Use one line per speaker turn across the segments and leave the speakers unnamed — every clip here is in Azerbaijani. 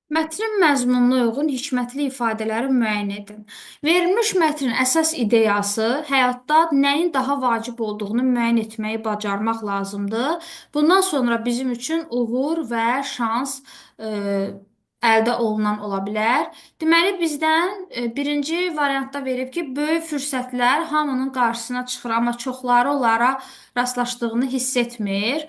Mətnin məzmununa uyğun hikmətli ifadələri müəyyən edin. Verilmiş mətnin əsas ideyası həyatda nəyin daha vacib olduğunu müəyyən etməyi bacarmaq lazımdır. Bundan sonra bizim üçün uğur və şans əldə olunan ola bilər. Deməli, bizdən birinci variantda verib ki, böyük fürsətlər hamının qarşısına çıxır, amma çoxları onlara rastlaşdığını hiss etmir.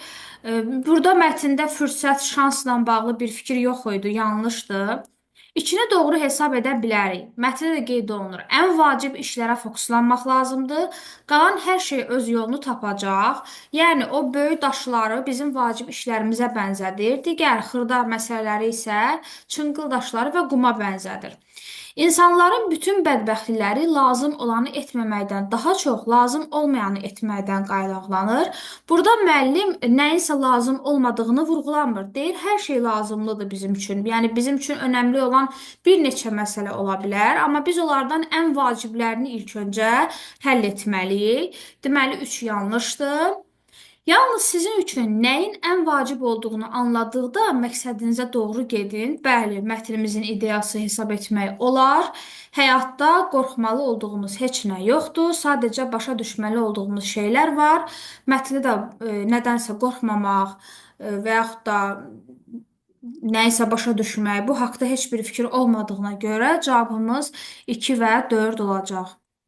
Burada mətndə fürsət, şansla bağlı bir fikir yox idi, yanlışdır. İçini doğru hesab edə bilərik. Mətndə də qeyd olunur. Ən vacib işlərə fokuslanmaq lazımdır. Qalan hər şey öz yolunu tapacaq. Yəni o böyük daşları bizim vacib işlərimizə bənzədir. Digər xırda məsələləri isə çınqıl daşları və quma bənzədir. İnsanların bütün bədbəxtlikləri lazım olanı etməməkdən daha çox lazım olmayanı etməkdən qaynaqlanır. Burada müəllim nəyinsə lazım olmadığını vurğulamır. Deyir, hər şey lazımlıdır bizim üçün. Yəni bizim üçün önəmli olan bir neçə məsələ ola bilər, amma biz onlardan ən vaciblərini ilk öncə həll etməliyik. Deməli, 3 yanlışdır. Yalnız sizin üçün nəyin ən vacib olduğunu anladıqda məqsədinizə doğru gedin. Bəli, mətnimizin ideyası hesab etmək olar. Həyatda qorxmalı olduğumuz heç nə yoxdur. Sadəcə başa düşməli olduğumuz şeylər var. Mətni də nədənsə qorxmamaq və yaxud da nəyisə başa düşmək, bu haqda heç bir fikir olmadığına görə cavabımız 2 və 4 olacaq.